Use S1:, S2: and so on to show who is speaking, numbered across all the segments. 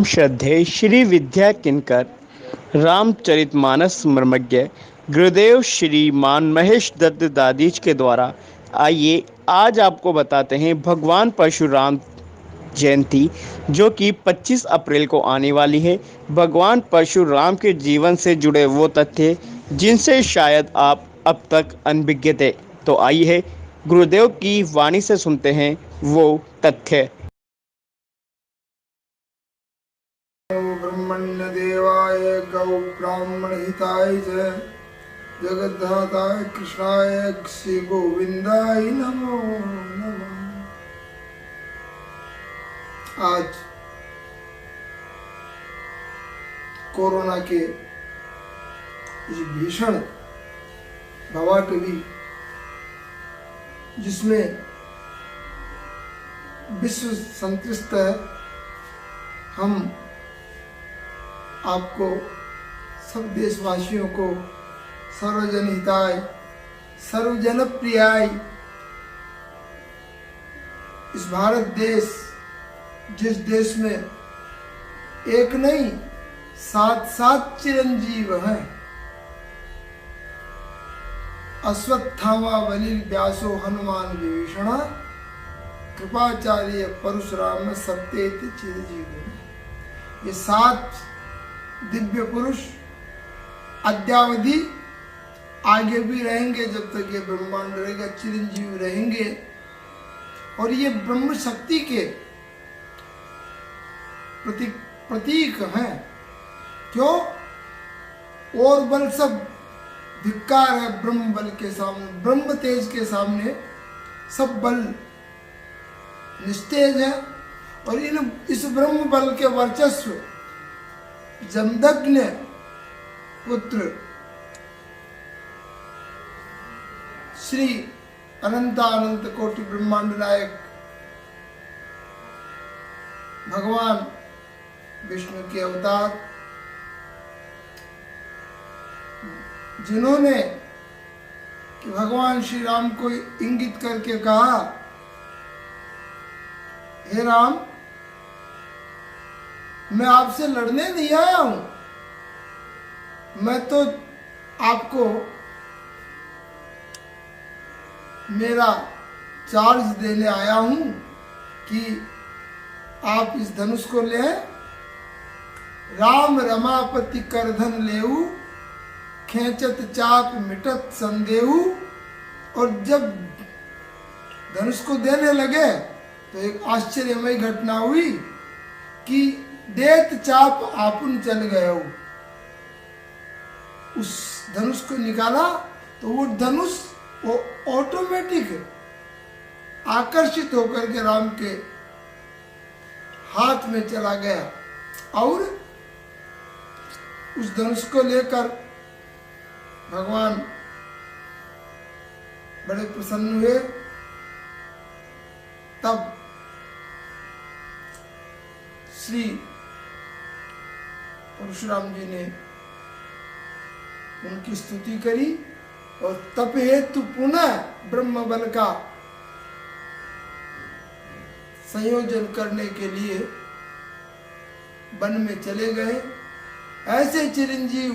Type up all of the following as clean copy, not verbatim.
S1: श्रद्धेय श्री विद्या किंकर रामचरितमानस मर्मज्ञ गुरुदेव श्रीमान महेश दत्त दादीज के द्वारा। आइए आज आपको बताते हैं भगवान परशुराम जयंती जो कि 25 अप्रैल को आने वाली है। भगवान परशुराम के जीवन से जुड़े वो तथ्य जिनसे शायद आप अब तक अनभिज्ञ थे। तो आइए गुरुदेव की वाणी से सुनते हैं वो तथ्य।
S2: ब्रह्मण्य देवाय गौ ब्राह्मण हिताय च जगद्धाताय कृष्णाय श्री गोविंदाय नमो नमः। आज कोरोना के इस भीषण भवाटवी जिसमें विश्व संतृष्ट है, हम आपको सब देशवासियों को सर्वजन हिताय सर्वजन प्रियाय इस भारत देश जिस देश में एक नहीं 7 चिरंजीव हैं, अश्वत्थामा बलिर व्यासो हनुमान विभीषण कृपाचार्य परशुराम सत्येत चिरंजीव। ये 7 दिव्य पुरुष अद्यावधि आगे भी रहेंगे, जब तक ये ब्रह्मांड रहेगा चिरंजीव रहेंगे। और ये ब्रह्म शक्ति के प्रतीक हैं। क्यों? और बल सब धिक्कार है ब्रह्म बल के सामने, ब्रह्म तेज के सामने सब बल निस्तेज है। और इस ब्रह्म बल के वर्चस्व जमदग्नि पुत्र श्री अनंत कोटि ब्रह्मांड नायक भगवान विष्णु के अवतार, जिन्होंने कि भगवान श्री राम को इंगित करके कहा, हे राम, मैं आपसे लड़ने नहीं आया हूं, मैं तो आपको मेरा चार्ज देने आया हूं कि आप इस धनुष को ले, राम रमापति करधन लेऊ, खेचत चाप मिटत संदेहू। और जब धनुष को देने लगे तो एक आश्चर्यमय घटना हुई कि देत चाप आपुन चल गए। उस धनुष को निकाला तो वो धनुष वो ऑटोमेटिक आकर्षित होकर के राम के हाथ में चला गया। और उस धनुष को लेकर भगवान बड़े प्रसन्न हुए। तब श्री परशुराम जी ने उनकी स्तुति करी और तप हेतु पुनः ब्रह्म बल का संयोजन करने के लिए वन में चले गए। ऐसे चिरंजीव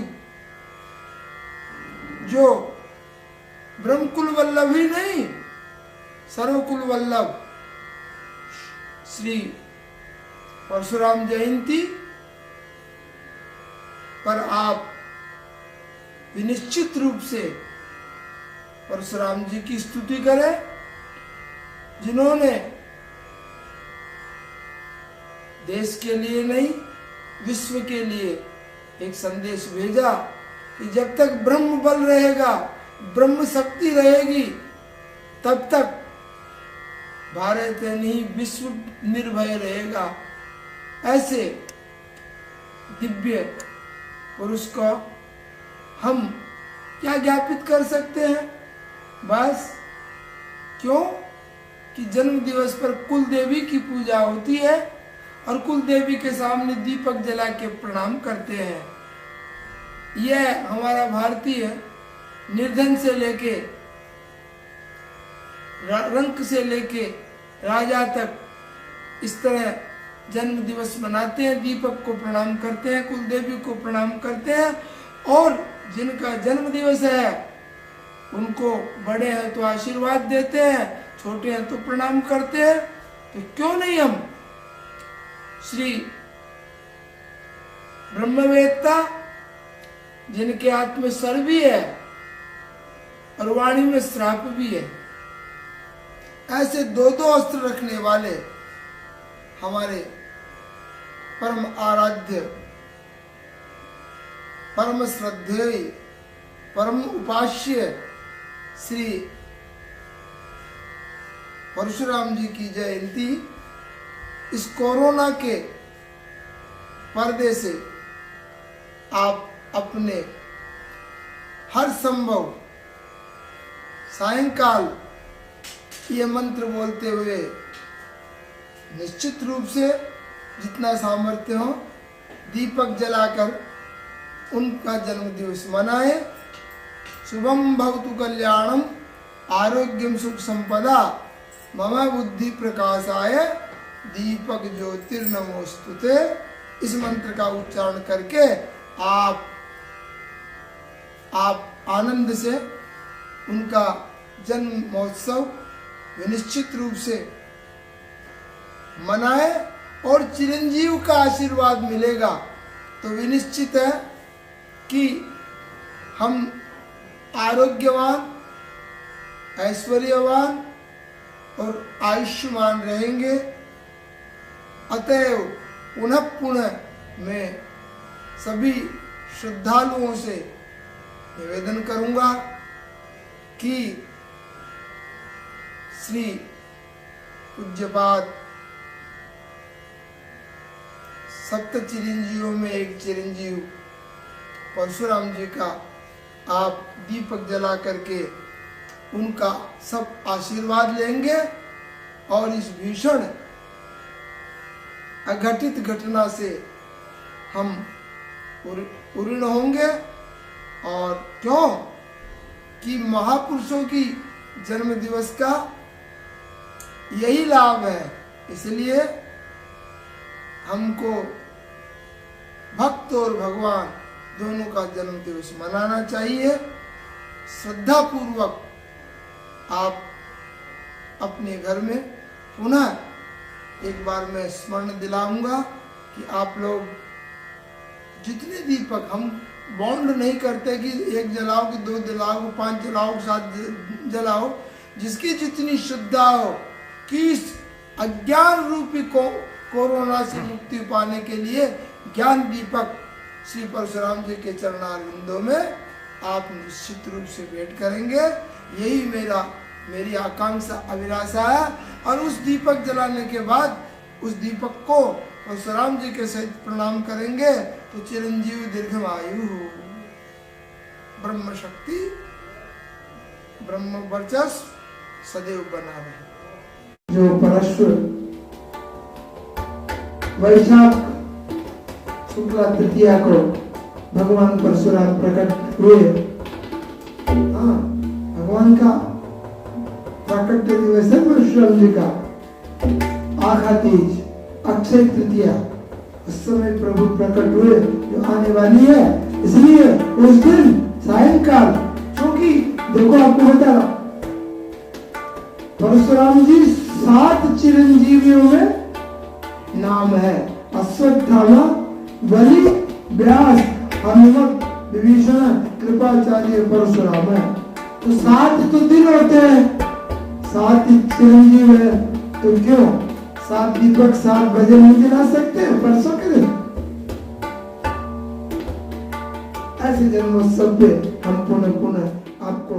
S2: जो ब्रह्मकुल वल्लभ ही नहीं, सर्वकुल वल्लभ श्री परशुराम जयंती पर आप विनिश्चित रूप से परशुराम जी की स्तुति करें, जिन्होंने देश के लिए नहीं विश्व के लिए एक संदेश भेजा कि जब तक ब्रह्म बल रहेगा, ब्रह्म शक्ति रहेगी, तब तक भारत नहीं विश्व निर्भय रहेगा। ऐसे दिव्य पुरुष को हम क्या ज्ञापित कर सकते हैं? बस क्यों कि जन्म दिवस पर कुल देवी की पूजा होती है और कुल देवी के सामने दीपक जला के प्रणाम करते हैं। यह हमारा भारतीय निर्धन से लेके रंक से लेके राजा तक इस तरह जन्म दिवस मनाते हैं, दीपक को प्रणाम करते हैं, कुल देवी को प्रणाम करते हैं, और जिनका जन्म दिवस है उनको बड़े हैं तो आशीर्वाद देते हैं, छोटे हैं तो प्रणाम करते हैं। तो क्यों नहीं हम श्री ब्रह्मवेत्ता, जिनके हाथ में सर भी है और वाणी में श्राप भी है, ऐसे दो दो अस्त्र रखने वाले हमारे परम आराध्य, परम श्रद्धेय, परम उपास्य श्री परशुराम जी की जयंती इस कोरोना के पर्दे से आप अपने हर संभव सायंकाल ये मंत्र बोलते हुए निश्चित रूप से जितना सामर्थ्य हो दीपक जलाकर उनका जन्म दिवस मनाए। शुभम भवतु कल्याणम आरोग्यम सुख संपदा मम बुद्धि प्रकाशाय दीपक ज्योतिर्नमोस्तुते। इस मंत्र का उच्चारण करके आप आनंद से उनका जन्म महोत्सव विनिश्चित रूप से मनाए और चिरंजीव का आशीर्वाद मिलेगा तो विनिश्चित है कि हम आरोग्यवान, ऐश्वर्यवान और आयुष्मान रहेंगे। अतएव पुनः पुनः मैं सभी श्रद्धालुओं से निवेदन करूंगा कि श्री पूज्यपाद सप्त चिरंजीवों में एक चिरंजीव परशुराम जी का आप दीपक जला करके उनका सब आशीर्वाद लेंगे और इस भीषण अघटित घटना से हम पूर्ण होंगे। और क्यों कि महापुरुषों की जन्म दिवस का यही लाभ है, इसलिए हमको भक्त और भगवान दोनों का जन्म दिवस मनाना चाहिए। श्रद्धा पूर्वक आप अपने घर में पुनः एक बार मैं स्मरण दिलाऊंगा कि आप लोग जितने दीपक, हम बॉन्ड नहीं करते कि एक जलाओ कि दो जलाओ, पांच जलाओ, सात जलाओ, जिसकी जितनी श्रद्धा हो कि इस अज्ञान रूपी कोरोना से मुक्ति पाने के लिए ज्ञान दीपक श्री परशुराम जी के चरणारविंदों में आप निश्चित रूप से भेंट करेंगे। यही मेरी आकांक्षा, अभिलाषा है। और उस दीपक जलाने के बाद उस दीपक को परशुराम जी के सहित प्रणाम करेंगे तो चिरंजीव दीर्घमायु हो, ब्रह्म शक्ति, ब्रह्म वर्चस्व सदैव बना रहे।
S3: जो परमेश्वर वैशाख शुक्ला तृतीया को भगवान परशुराम प्रकट हुए। हाँ, भगवान का प्राकट्य दिवस है परशुराम जी का। आखा तीज, अक्षय तृतीया, उस समय प्रभु प्रकट हुए जो आने वाली है। इसलिए उस दिन सायंकाल, क्योंकि देखो आपको बता रहा, परशुराम जी 7 चिरंजीवियों में नाम है। अश्वत्थामा, बलि, व्यास, हनुमत, विभीषण, कृपाचार्य, परशुराम है। तो 7 तो दिन होते हैं, 7 चिरंजीव है, तो क्यों 7 दीपक 7 बजे नहीं जला सकते हैं परसों के दिन? ऐसे जन्मोत्सव पे हम पुनः आपको